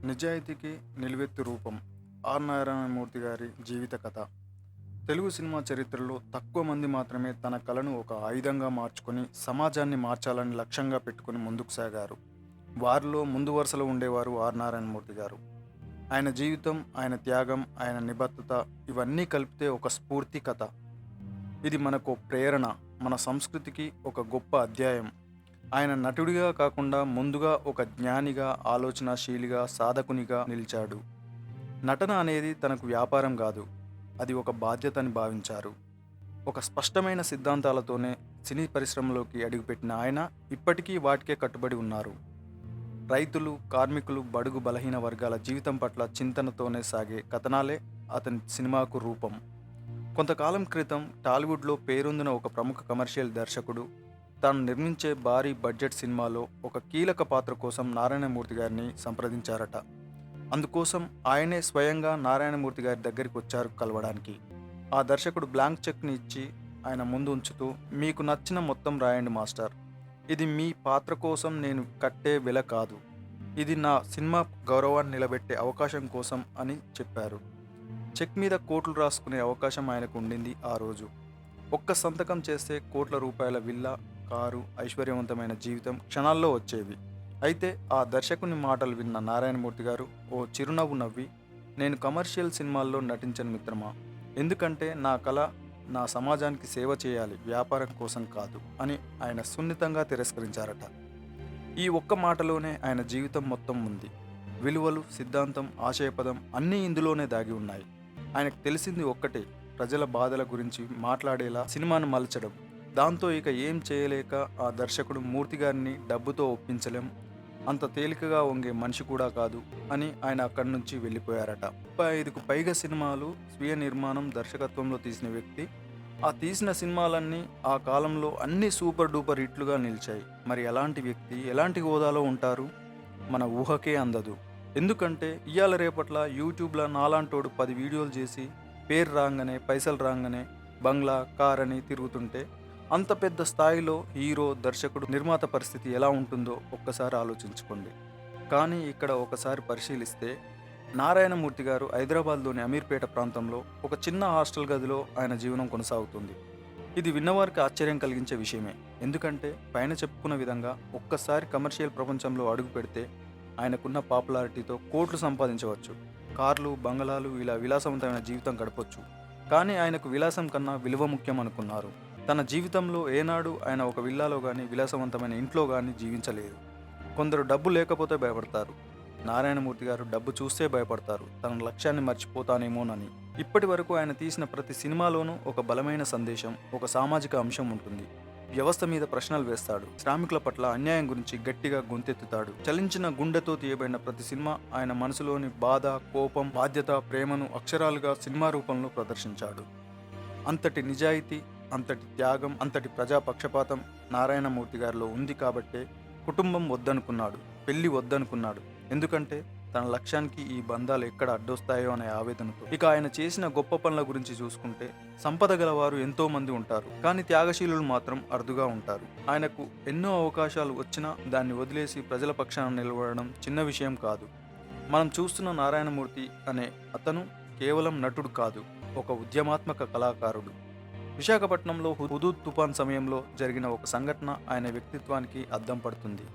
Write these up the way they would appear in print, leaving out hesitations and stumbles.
నిజాయితీకి నిలువెత్తు రూపం ఆర్ నారాయణమూర్తి గారి జీవిత కథ. తెలుగు సినిమా చరిత్రలో తక్కువ మంది మాత్రమే తన కళను ఒక ఆయుధంగా మార్చుకొని సమాజాన్ని మార్చాలని లక్ష్యంగా పెట్టుకుని ముందుకు సాగారు. వారిలో ముందు వరుసలో ఉండేవారు ఆర్ నారాయణమూర్తి గారు. ఆయన జీవితం, ఆయన త్యాగం, ఆయన నిబద్ధత ఇవన్నీ కలిపితే ఒక స్ఫూర్తి కథ. ఇది మనకు ప్రేరణ, మన సంస్కృతికి ఒక గొప్ప అధ్యాయం. ఆయన నటుడిగా కాకుండా ముందుగా ఒక జ్ఞానిగా, ఆలోచనాశీలిగా, సాధకునిగా నిలిచాడు. నటన అనేది తనకు వ్యాపారం కాదు, అది ఒక బాధ్యత అని భావించారు. ఒక స్పష్టమైన సిద్ధాంతాలతోనే సినీ పరిశ్రమలోకి అడుగుపెట్టిన ఆయన ఇప్పటికీ వాటికే కట్టుబడి ఉన్నారు. రైతులు, కార్మికులు, బడుగు బలహీన వర్గాల జీవితం పట్ల చింతనతోనే సాగే కథనాలే అతని సినిమాకు రూపం. కొంతకాలం క్రితం టాలీవుడ్లో పేరొందిన ఒక ప్రముఖ కమర్షియల్ దర్శకుడు తాను నిర్మించే భారీ బడ్జెట్ సినిమాలో ఒక కీలక పాత్ర కోసం నారాయణమూర్తి గారిని సంప్రదించారట. అందుకోసం ఆయనే స్వయంగా నారాయణమూర్తి గారి దగ్గరికి వచ్చారు కలవడానికి. ఆ దర్శకుడు బ్లాంక్ చెక్ని ఇచ్చి ఆయన ముందు ఉంచుతూ, మీకు నచ్చిన మొత్తం రాయండి మాస్టర్, ఇది మీ పాత్ర కోసం నేను కట్టే వెల కాదు, ఇది నా సినిమా గౌరవాన్ని నిలబెట్టే అవకాశం కోసం అని చెప్పారు. చెక్ మీద కోట్లు రాసుకునే అవకాశం ఆయనకు ఉండింది ఆ రోజు. ఒక్క సంతకం చేస్తే కోట్ల రూపాయల విల్లా, కారు, ఐశ్వర్యవంతమైన జీవితం క్షణాల్లో వచ్చేవి. అయితే ఆ దర్శకుని మాటలు విన్న నారాయణమూర్తి గారు ఓ చిరునవ్వు నవ్వి, నేను కమర్షియల్ సినిమాల్లో నటించను మిత్రమా, ఎందుకంటే నా కళ నా సమాజానికి సేవ చేయాలి, వ్యాపారం కోసం కాదు అని ఆయన సున్నితంగా తిరస్కరించారట. ఈ ఒక్క మాటలోనే ఆయన జీవితం మొత్తం ఉంది. విలువలు, సిద్ధాంతం, ఆశయపదం అన్నీ ఇందులోనే దాగి ఉన్నాయి. ఆయనకు తెలిసింది ఒక్కటే, ప్రజల బాధల గురించి మాట్లాడేలా సినిమాను మలచడం. దాంతో ఇక ఏం చేయలేక ఆ దర్శకుడు మూర్తి గారిని డబ్బుతో ఒప్పించలేం, అంత తేలికగా వంగే మనిషి కూడా కాదు అని ఆయన అక్కడి నుంచి వెళ్ళిపోయారట. 35కు పైగా సినిమాలు స్వీయ నిర్మాణం, దర్శకత్వంలో తీసిన వ్యక్తి. ఆ తీసిన సినిమాలన్నీ ఆ కాలంలో అన్ని సూపర్ డూపర్ హిట్లుగా నిలిచాయి. మరి ఎలాంటి వ్యక్తి, ఎలాంటి హోదాలో ఉంటారు, మన ఊహకే అందదు. ఎందుకంటే ఇయ్యాల రేపట్ల యూట్యూబ్లో నాలాంటోడు 10 వీడియోలు చేసి పేరు రాగానే, పైసలు రాగానే బంగ్లా, కార్ అని తిరుగుతుంటే అంత పెద్ద స్థాయిలో హీరో, దర్శకుడు, నిర్మాత పరిస్థితి ఎలా ఉంటుందో ఒక్కసారి ఆలోచించుకోండి. కానీ ఇక్కడ ఒకసారి పరిశీలిస్తే నారాయణమూర్తి గారు హైదరాబాద్లోని అమీర్పేట ప్రాంతంలో ఒక చిన్న హాస్టల్ గదిలో ఆయన జీవనం కొనసాగుతుంది. ఇది విన్నవారికి ఆశ్చర్యం కలిగించే విషయమే. ఎందుకంటే పైన చెప్పుకున్న విధంగా ఒక్కసారి కమర్షియల్ ప్రపంచంలో అడుగు పెడితే ఆయనకున్న పాపులారిటీతో కోట్లు సంపాదించవచ్చు, కార్లు, బంగళాలు, ఇలా విలాసవంతమైన జీవితం గడపొచ్చు. కానీ ఆయనకు విలాసం కన్నా విలువ ముఖ్యం అనుకున్నారు. తన జీవితంలో ఏనాడు ఆయన ఒక విల్లాలో కానీ, విలాసవంతమైన ఇంట్లో కానీ జీవించలేదు. కొందరు డబ్బు లేకపోతే భయపడతారు. నారాయణమూర్తి గారు డబ్బు చూస్తే భయపడతారు, తన లక్ష్యాన్ని మర్చిపోతానేమోనని. ఇప్పటి వరకు ఆయన తీసిన ప్రతి సినిమాలోనూ ఒక బలమైన సందేశం, ఒక సామాజిక అంశం ఉంటుంది. వ్యవస్థ మీద ప్రశ్నలు వేస్తాడు, శ్రామికుల పట్ల అన్యాయం గురించి గట్టిగా గొంతెత్తుతాడు. చలించిన గుండెతో తీయబడిన ప్రతి సినిమా ఆయన మనసులోని బాధ, కోపం, బాధ్యత, ప్రేమను అక్షరాలుగా సినిమా రూపంలో ప్రదర్శించాడు. అంతటి నిజాయితీ, అంతటి త్యాగం, అంతటి ప్రజాపక్షపాతం నారాయణమూర్తి గారిలో ఉంది కాబట్టే కుటుంబం వద్దనుకున్నాడు, పెళ్లి వద్దనుకున్నాడు. ఎందుకంటే తన లక్ష్యానికి ఈ బంధాలు ఎక్కడ అడ్డొస్తాయో అనే ఆవేదనతో. ఇక ఆయన చేసిన గొప్ప పనుల గురించి చూసుకుంటే, సంపద గలవారు ఎంతో మంది ఉంటారు, కానీ త్యాగశీలులు మాత్రం అరుదుగా ఉంటారు. ఆయనకు ఎన్నో అవకాశాలు వచ్చినా దాన్ని వదిలేసి ప్రజల పక్షాన నిలబడడం చిన్న విషయం కాదు. మనం చూస్తున్న నారాయణమూర్తి అనే అతను కేవలం నటుడు కాదు, ఒక ఉద్యమాత్మక కళాకారుడు. విశాఖపట్నంలో హుదూద్ తుఫాన్ సమయంలో జరిగిన ఒక సంఘటన ఆయన వ్యక్తిత్వానికి అద్దం పడుతుంది.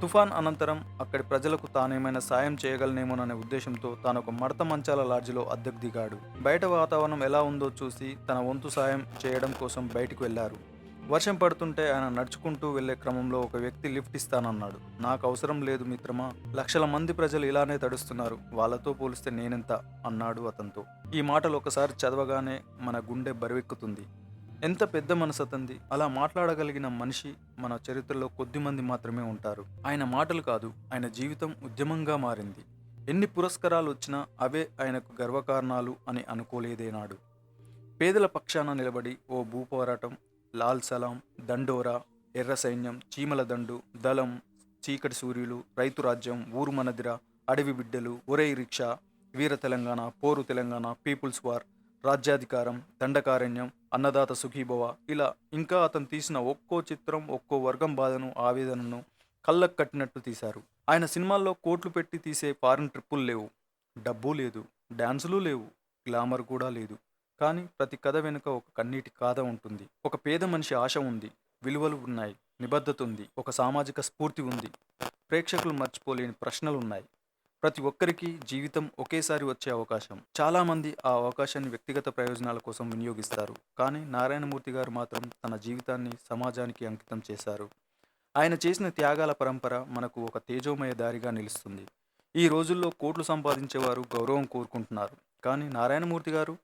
తుఫాన్ అనంతరం అక్కడి ప్రజలకు తానేమైనా సాయం చేయగలనేమోననే ఉద్దేశంతో తాను ఒక మడత మంచాల లాడ్జిలో అద్దెకు దిగాడు. బయట వాతావరణం ఎలా ఉందో చూసి తన వంతు సాయం చేయడం కోసం బయటకు వెళ్లారు. వర్షం పడుతుంటే ఆయన నడుచుకుంటూ వెళ్లే క్రమంలో ఒక వ్యక్తి లిఫ్ట్ ఇస్తానన్నాడు. నాకు అవసరం లేదు మిత్రమా, లక్షల మంది ప్రజలు ఇలానే తడుస్తున్నారు, వాళ్ళతో పోలిస్తే నేనెంత అన్నాడు అతనితో. ఈ మాటలు ఒకసారి చదవగానే మన గుండె బరువెక్కుతుంది. ఎంత పెద్ద మనసు అతంది. అలా మాట్లాడగలిగిన మనిషి మన చరిత్రలో కొద్దిమంది మాత్రమే ఉంటారు. ఆయన మాటలు కాదు, ఆయన జీవితం ఉద్యమంగా మారింది. ఎన్ని పురస్కారాలు వచ్చినా అవే ఆయనకు గర్వకారణాలు అని అనుకోలేదేనాడు. పేదల పక్షాన నిలబడి ఓ భూపోరాటం, లాల్ సలాం, దండోరా, ఎర్ర సైన్యం, చీమల దండు, దళం, చీకటి సూర్యులు, రైతు రాజ్యం, ఊరు మనదిర, అడవి బిడ్డలు, ఒరై రిక్షా, వీర తెలంగాణ, పోరు తెలంగాణ, పీపుల్స్ వార్, రాజ్యాధికారం, దండకారణ్యం, అన్నదాత సుఖీభవ, ఇలా ఇంకా అతను తీసిన ఒక్కో చిత్రం ఒక్కో వర్గం బాధను, ఆవేదనను కళ్ళకు కట్టినట్టు తీశారు. ఆయన సినిమాల్లో కోట్లు పెట్టి తీసే ఫారిన్ ట్రిప్పులు లేవు, డబ్బు లేదు, డాన్సులు లేవు, గ్లామర్ కూడా లేదు. కానీ ప్రతి కథ వెనుక ఒక కన్నీటి గాథ ఉంటుంది. ఒక పేద మనిషి ఆశ ఉంది, విలువలు ఉన్నాయి, నిబద్ధత ఉంది, ఒక సామాజిక స్ఫూర్తి ఉంది, ప్రేక్షకులు మర్చిపోలేని ప్రశ్నలున్నాయి. ప్రతి ఒక్కరికి జీవితం ఒకేసారి వచ్చే అవకాశం. చాలామంది ఆ అవకాశాన్ని వ్యక్తిగత ప్రయోజనాల కోసం వినియోగిస్తారు. కానీ నారాయణమూర్తి గారు మాత్రం తన జీవితాన్ని సమాజానికి అంకితం చేశారు. ఆయన చేసిన త్యాగాల పరంపర మనకు ఒక తేజోమయ దారిగా నిలుస్తుంది. ఈ రోజుల్లో కోట్లు సంపాదించేవారు గౌరవం కోరుకుంటున్నారు. కానీ నారాయణమూర్తి గారు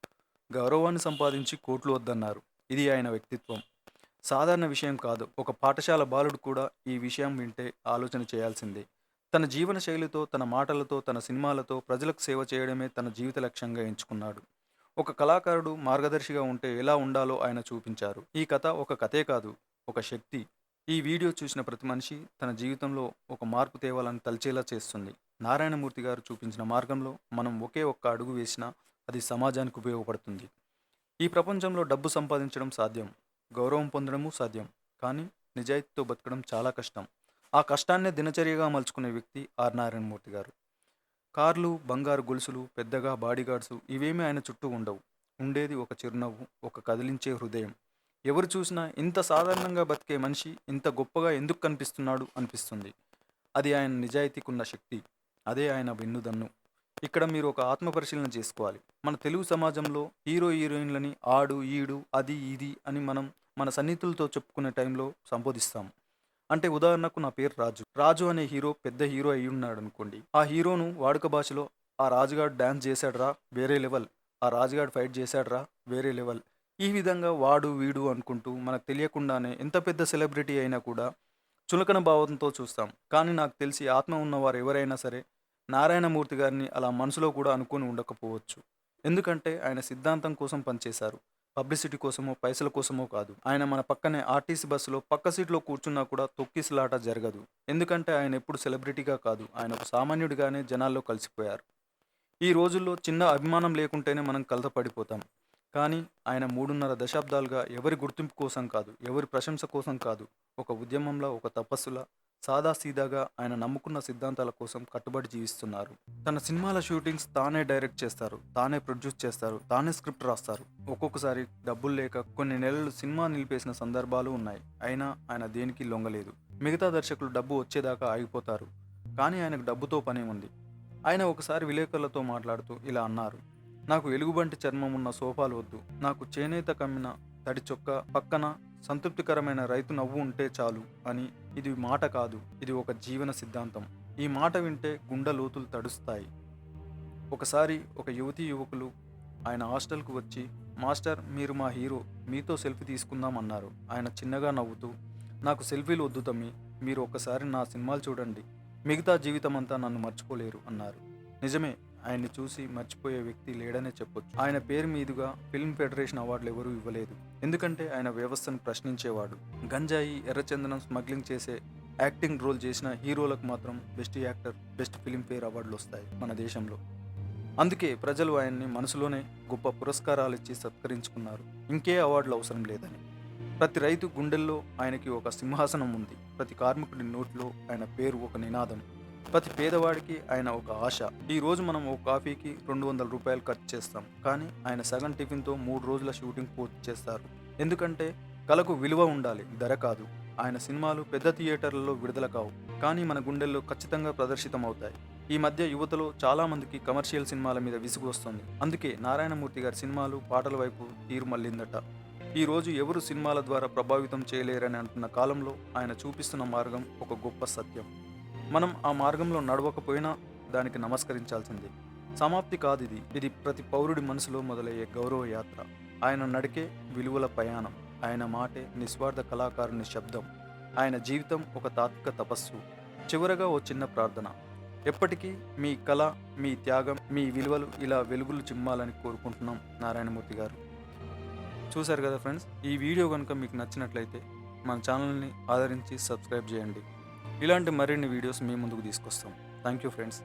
గౌరవాన్ని సంపాదించి కోట్లు వద్దన్నారు. ఇది ఆయన వ్యక్తిత్వం. సాధారణ విషయం కాదు. ఒక పాఠశాల బాలుడు కూడా ఈ విషయం వింటే ఆలోచన చేయాల్సిందే. తన జీవన శైలితో, తన మాటలతో, తన సినిమాలతో ప్రజలకు సేవ చేయడమే తన జీవిత లక్ష్యంగా ఎంచుకున్నాడు. ఒక కళాకారుడు మార్గదర్శిగా ఉంటే ఎలా ఉండాలో ఆయన చూపించారు. ఈ కథ ఒక కథే కాదు, ఒక శక్తి. ఈ వీడియో చూసిన ప్రతి మనిషి తన జీవితంలో ఒక మార్పు తేవాలని తలచేలా చేస్తుంది. నారాయణమూర్తి గారు చూపించిన మార్గంలో మనం ఒకే ఒక్క అడుగు వేసినా అది సమాజానికి ఉపయోగపడుతుంది. ఈ ప్రపంచంలో డబ్బు సంపాదించడం సాధ్యం, గౌరవం పొందడము సాధ్యం. కానీ నిజాయితీతో బతకడం చాలా కష్టం. ఆ కష్టాన్నే దినచర్యగా మలుచుకునే వ్యక్తి ఆర్ నారాయణమూర్తి గారు. కార్లు, బంగారు గొలుసులు, పెద్దగా బాడీగార్డ్స్ ఇవేమీ ఆయన చుట్టూ ఉండవు. ఉండేది ఒక చిరునవ్వు, ఒక కదిలించే హృదయం. ఎవరు చూసినా ఇంత సాధారణంగా బతికే మనిషి ఇంత గొప్పగా ఎందుకు కనిపిస్తున్నాడు అనిపిస్తుంది. అది ఆయన నిజాయితీకున్న శక్తి. అదే ఆయన వెన్నుదన్ను. ఇక్కడ మీరు ఒక ఆత్మపరిశీలన చేసుకోవాలి. మన తెలుగు సమాజంలో హీరో హీరోయిన్లని ఆడు, ఈడు, అది, ఇది అని మనం మన సన్నిహితులతో చెప్పుకునే టైంలో సంబోధిస్తాం. అంటే ఉదాహరణకు నా పేరు రాజు. రాజు అనే హీరో పెద్ద హీరో అయి ఉన్నాడు అనుకోండి. ఆ హీరోను వాడుక భాషలో ఆ రాజుగాడు డాన్స్ చేశాడ్రా వేరే లెవెల్, ఆ రాజుగాడు ఫైట్ చేశాడ్రా వేరే లెవెల్, ఈ విధంగా వాడు వీడు అనుకుంటూ మనకు తెలియకుండానే ఎంత పెద్ద సెలబ్రిటీ అయినా కూడా చులకన భావంతో చూస్తాం. కానీ నాకు తెలిసి ఆత్మ ఉన్నవారు ఎవరైనా సరే నారాయణమూర్తి గారిని అలా మనసులో కూడా అనుకొని ఉండకపోవచ్చు. ఎందుకంటే ఆయన సిద్ధాంతం కోసం పనిచేశారు. పబ్లిసిటీ కోసమో పైసల కోసమో కాదు. ఆయన మన పక్కనే ఆర్టీసీ బస్సులో పక్క సీట్లో కూర్చున్నా కూడా తొక్కిసలాట జరగదు. ఎందుకంటే ఆయన ఎప్పుడు సెలబ్రిటీగా కాదు, ఆయన ఒక సామాన్యుడిగానే జనాల్లో కలిసిపోయారు. ఈ రోజుల్లో చిన్న అభిమానం లేకుంటేనే మనం కలతపడిపోతాం. కానీ ఆయన 3.5 దశాబ్దాలుగా ఎవరి గుర్తింపు కోసం కాదు, ఎవరి ప్రశంస కోసం కాదు, ఒక ఉద్యమంలా, ఒక తపస్సులా, సాదాసీదాగా ఆయన నమ్ముకున్న సిద్ధాంతాల కోసం కట్టుబడి జీవిస్తున్నారు. తన సినిమాల షూటింగ్స్ తానే డైరెక్ట్ చేస్తారు, తానే ప్రొడ్యూస్ చేస్తారు, తానే స్క్రిప్ట్ రాస్తారు. ఒక్కొక్కసారి డబ్బులు లేక కొన్ని నెలలు సినిమా నిలిపేసిన సందర్భాలు ఉన్నాయి. అయినా ఆయన దేనికి లొంగలేదు. మిగతా దర్శకులు డబ్బు వచ్చేదాకా ఆగిపోతారు. కానీ ఆయనకు డబ్బుతో పనే ఉంది. ఆయన ఒకసారి విలేకరులతో మాట్లాడుతూ ఇలా అన్నారు: నాకు ఎలుగుబంటి చర్మం ఉన్న సోఫాలు వద్దు, నాకు చేనేత కమ్మిన తడి చొక్క పక్కన సంతృప్తికరమైన రైతు నవ్వు ఉంటే చాలు అని. ఇది మాట కాదు, ఇది ఒక జీవన సిద్ధాంతం. ఈ మాట వింటే గుండె లోతులు తడుస్తాయి. ఒకసారి ఒక యువతీ యువకులు ఆయన హాస్టల్కు వచ్చి, మాస్టర్ మీరు మా హీరో, మీతో సెల్ఫీ తీసుకుందాం అన్నారు. ఆయన చిన్నగా నవ్వుతూ, నాకు సెల్ఫీలు వద్దు తమ్మి, మీరు ఒక్కసారి నా సినిమాలు చూడండి, మిగతా జీవితం అంతా నన్ను మర్చిపోలేరు అన్నారు. నిజమే, ఆయన్ని చూసి మర్చిపోయే వ్యక్తి లేడనే చెప్పొచ్చు. ఆయన పేరు మీదుగా ఫిల్మ్ ఫెడరేషన్ అవార్డులు ఎవరూ ఇవ్వలేదు. ఎందుకంటే ఆయన వ్యవస్థను ప్రశ్నించేవాడు. గంజాయి, ఎర్రచందనం స్మగ్లింగ్ చేసే యాక్టింగ్ రోల్ చేసిన హీరోలకు మాత్రం best actor, best film fair అవార్డులు వస్తాయి మన దేశంలో. అందుకే ప్రజలు ఆయన్ని మనసులోనే గొప్ప పురస్కారాలు ఇచ్చి సత్కరించుకున్నారు. ఇంకే అవార్డులు అవసరం లేదని. ప్రతి రైతు గుండెల్లో ఆయనకి ఒక సింహాసనం ఉంది. ప్రతి కార్మికుడి నోట్లో ఆయన పేరు ఒక నినాదం. ప్రతి పేదవాడికి ఆయన ఒక ఆశ. ఈ రోజు మనం ఒక కాఫీకి 200 రూపాయలు ఖర్చు చేస్తాం. కానీ ఆయన సగం టిఫిన్తో 3 రోజుల షూటింగ్ పూర్తి చేస్తారు. ఎందుకంటే కళకు విలువ ఉండాలి, ధర కాదు. ఆయన సినిమాలు పెద్ద థియేటర్లలో విడుదల కావు, కానీ మన గుండెల్లో ఖచ్చితంగా ప్రదర్శితం అవుతాయి. ఈ మధ్య యువతలో చాలా మందికి కమర్షియల్ సినిమాల మీద విసుగు వస్తుంది. అందుకే నారాయణమూర్తి గారి సినిమాలు, పాటల వైపు తీరు మళ్ళిందట. ఈ రోజు ఎవరు సినిమాల ద్వారా ప్రభావితం చేయలేరని అంటున్న కాలంలో ఆయన చూపిస్తున్న మార్గం ఒక గొప్ప సత్యం. మనం ఆ మార్గంలో నడవకపోయినా దానికి నమస్కరించాల్సిందే. సమాప్తి కాదు ఇది. ఇది ప్రతి పౌరుడి మనసులో మొదలయ్యే గౌరవ యాత్ర. ఆయన నడికే విలువల ప్రయాణం. ఆయన మాటే నిస్వార్థ కళాకారుని శబ్దం. ఆయన జీవితం ఒక తాత్విక తపస్సు. చివరగా ఓ చిన్న ప్రార్థన: ఎప్పటికీ మీ కళ, మీ త్యాగం, మీ విలువలు ఇలా వెలుగులు చిమ్మాలని కోరుకుంటున్నాం నారాయణమూర్తి గారు. చూశారు కదా ఫ్రెండ్స్, ఈ వీడియో కనుక మీకు నచ్చినట్లయితే మన ఛానల్ని ఆదరించి సబ్స్క్రైబ్ చేయండి. ఇలాంటి మరిన్ని వీడియోస్ మీ ముందుకు తీసుకొస్తాం. Thank you friends.